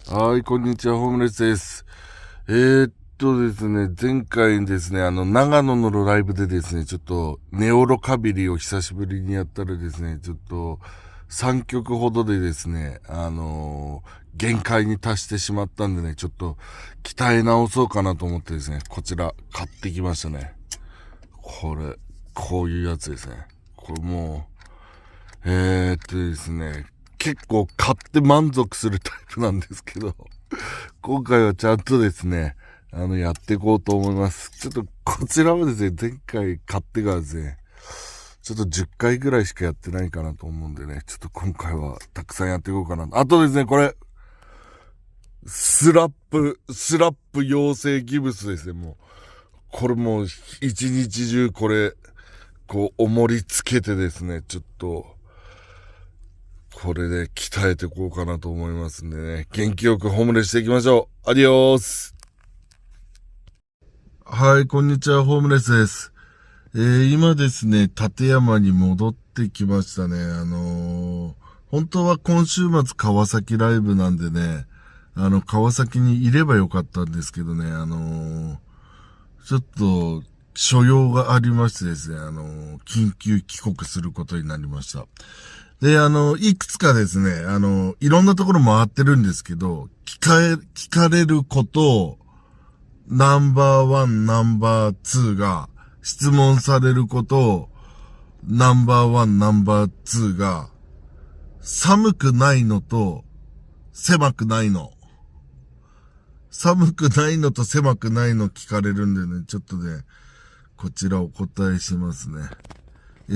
はい、こんにちは、ホームレスです。ですね、前回ですね、長野のライブでですね、ちょっと、ネオロカビリを久しぶりにやったらですね、ちょっと、3曲ほどでですね、限界に達してしまったんでね、ちょっと、鍛え直そうかなと思ってですね、こちら、買ってきましたね。これ、こういうやつですね。これもう、ですね、結構買って満足するタイプなんですけど、今回はちゃんとですね、やっていこうと思います。ちょっと、こちらはですね、前回買ってからですね、ちょっと10回ぐらいしかやってないかなと思うんでね、ちょっと今回はたくさんやっていこうかな。あとですね、これ、スラップ養成ギブスですね、もう。これもう、一日中これ、こう、重りつけてですね、ちょっと、これで鍛えていこうかなと思いますんでね、元気よくホームレスしていきましょう。アディオース。はい、こんにちは、ホームレスです。今ですね、立山に戻ってきましたね。本当は今週末川崎ライブなんでね、川崎にいればよかったんですけどね、ちょっと、所用がありましてですね、緊急帰国することになりました。で、いくつかですね、いろんなところ回ってるんですけど、聞かれることを、ナンバーワン、ナンバーツーが質問されることを、ナンバーワン、ナンバーツーが寒くないのと狭くないの。寒くないのと狭くないの聞かれるんでね、ちょっとね、こちらお答えしますね。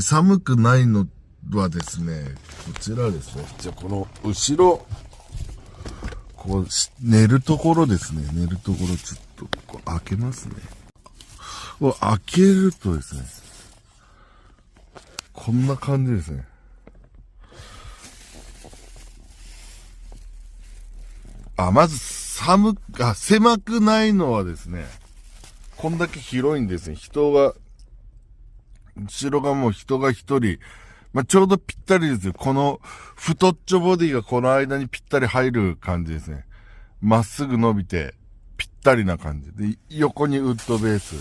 寒くないのはですね、こちらですね。じゃあこの後ろ、こう、寝るところですね。寝るところちょっとこう開けますね。こう開けるとですね、こんな感じですね。まず狭くないのはですね、こんだけ広いんですね。後ろがもう人が一人、ちょうどぴったりですよ。この太っちょボディがこの間にぴったり入る感じですね。まっすぐ伸びて、ぴったりな感じ。で、横にウッドベース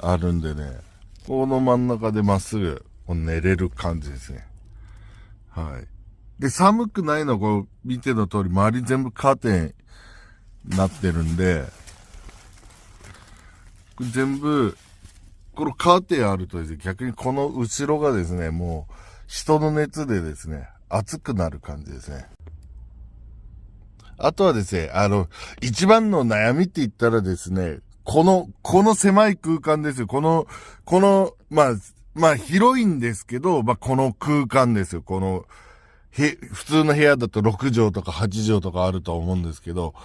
あるんでね、この真ん中でまっすぐ寝れる感じですね。はい。で、寒くないのはこう、見ての通り、周り全部カーテンになってるんで、全部、このカーテンあるとですね、逆にこの後ろがですね、もう、人の熱でですね、熱くなる感じですね。あとはですね、一番の悩みって言ったらですね、この狭い空間ですよ。広いんですけど、この空間ですよ。普通の部屋だと6畳とか8畳とかあると思うんですけど、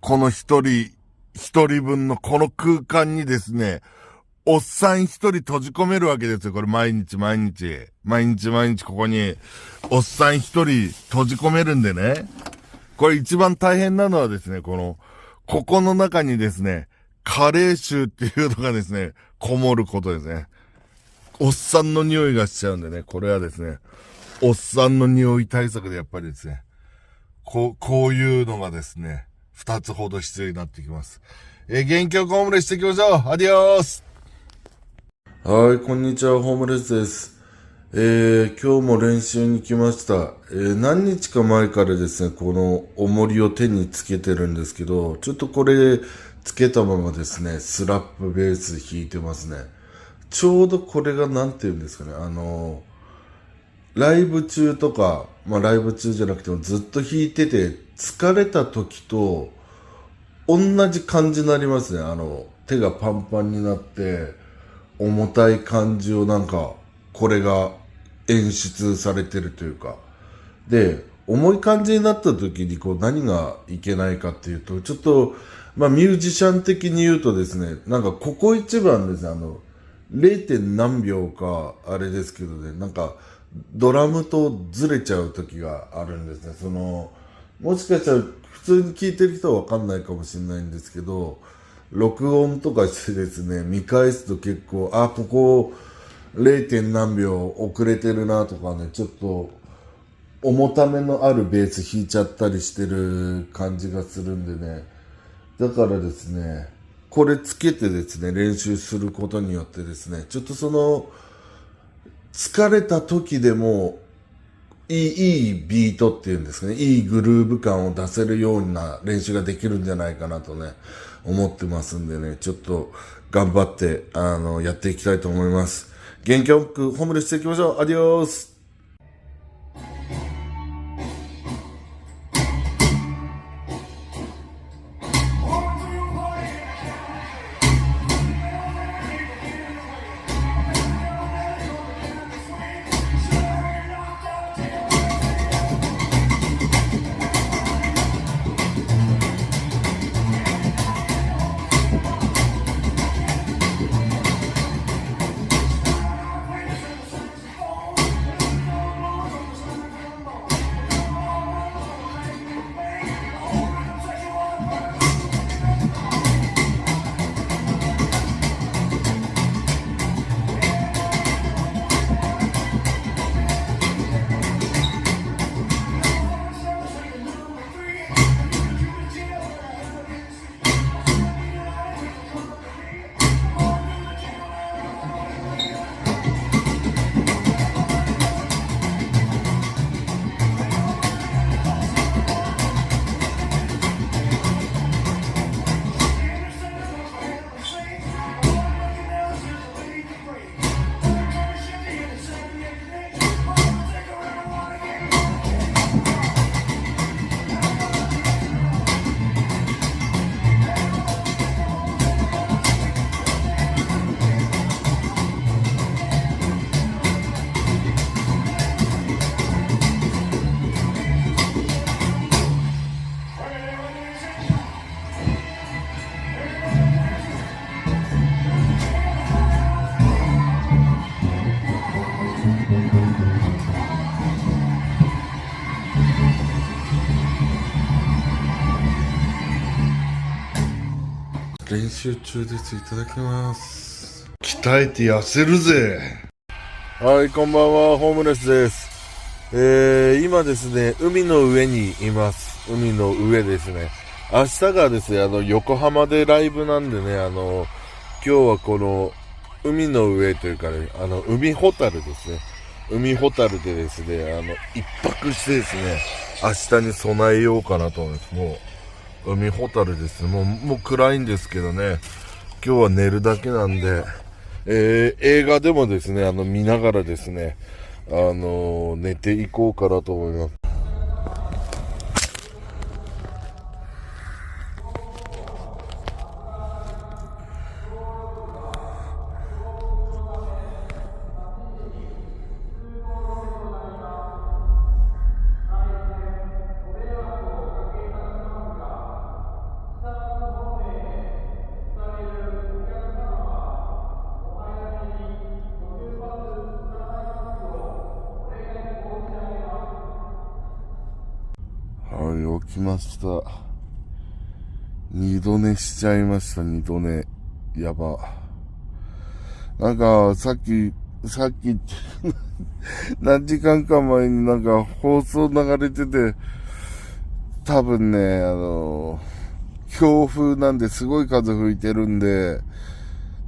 この一人分のこの空間にですね、おっさん一人閉じ込めるわけですよ。これ毎日ここに、おっさん一人閉じ込めるんでね。これ一番大変なのはですね、ここの中にですね、加齢臭っていうのがですね、こもることですね。おっさんの匂いがしちゃうんでね、これはですね、おっさんの匂い対策でやっぱりですね、こういうのがですね、二つほど必要になってきます。元気よくホームレスしていきましょう。アディオース。はい、こんにちは、ホームレスです。今日も練習に来ました。何日か前からですね、この重りを手につけてるんですけど、ちょっとこれつけたままですね、スラップベース弾いてますね。ちょうどこれがなんて言うんですかね、ライブ中とか、ライブ中じゃなくてもずっと弾いてて疲れた時と同じ感じになりますね。手がパンパンになって、重たい感じをこれが演出されてるというか。で、重い感じになった時に何がいけないかっていうと、ちょっと、ミュージシャン的に言うとですね、ここ一番ですね、0. 点何秒か、あれですけどね、ドラムとずれちゃう時があるんですね。もしかしたら普通に聞いてる人はわかんないかもしれないんですけど、録音とかしてですね、見返すと結構、ここ 0. 何秒遅れてるなとかね、ちょっと重ためのあるベース弾いちゃったりしてる感じがするんでね。だからですね、これつけてですね、練習することによってですね、ちょっとその、疲れた時でも、いいビートっていうんですかね、いいグルーヴ感を出せるような練習ができるんじゃないかなとね、思ってますんでね、ちょっと頑張って、やっていきたいと思います。元気よくホームレスしていきましょう。アディオース。練習中です。いただきます。鍛えて痩せるぜ。はい、こんばんは、ホームレスです。今ですね、海の上にいます。海の上ですね。明日がですね、横浜でライブなんでね、今日はこの、海の上というかね、海ホタルですね。海ホタルでですね、一泊してですね、明日に備えようかなと思います。もう、海ホタルですね。もう暗いんですけどね、今日は寝るだけなんで、映画でもですね、見ながらですね、寝ていこうかなと思います。はい、起きました。二度寝しちゃいました、二度寝。やば。なんか、さっき何時間か前になんか放送流れてて、多分ね、強風なんですごい風吹いてるんで、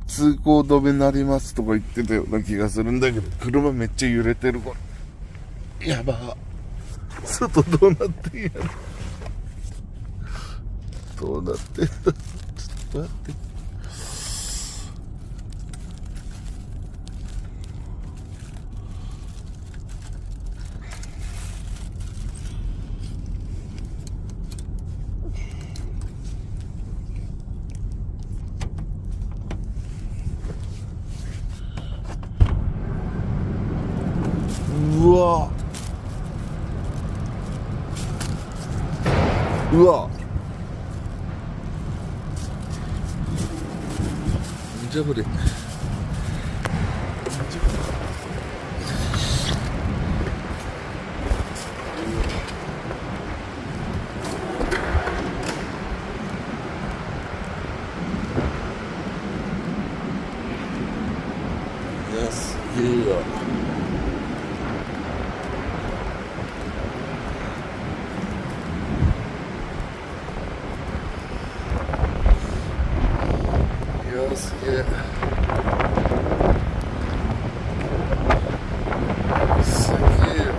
通行止めになりますとか言ってたような気がするんだけど、車めっちゃ揺れてるから。やば。外どうなってんやろ。どうなってんだ。ちょっと待って。うわじゃぶれいやすげえわ。すげえ。すげえよ。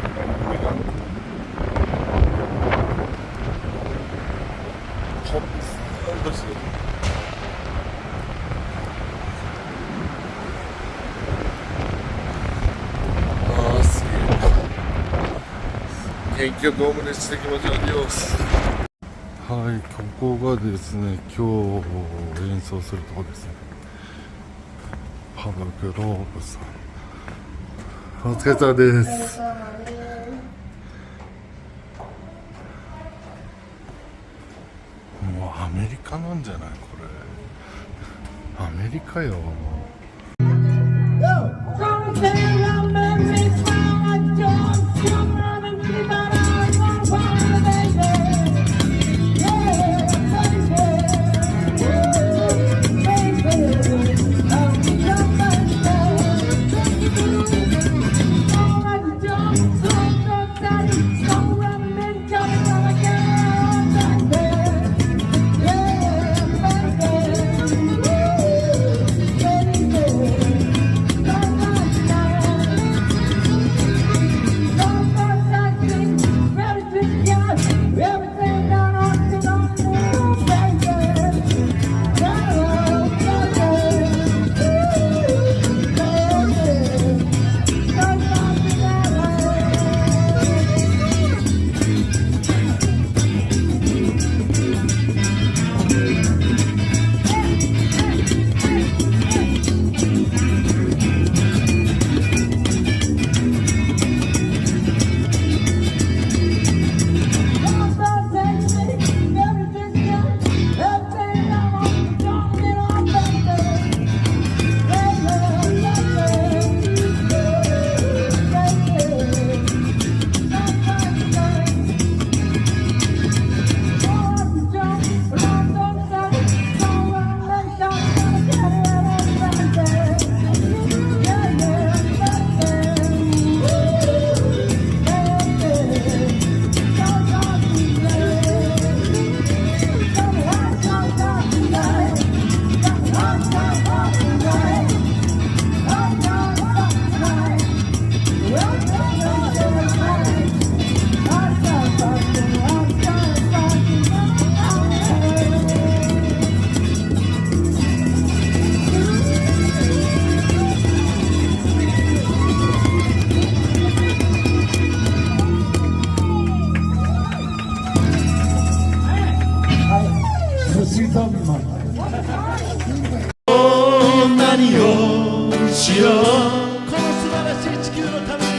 ほんとすごい。ああ、すげえ。元気をドームでしてきましょう。アディオス。はい、ここがですね、今日演奏するとこですね。パブグローブさん。お疲れ様です。もうアメリカなんじゃないこれ。アメリカよ。何をしようこの素晴らしい地球のために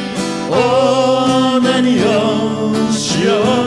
何をしよう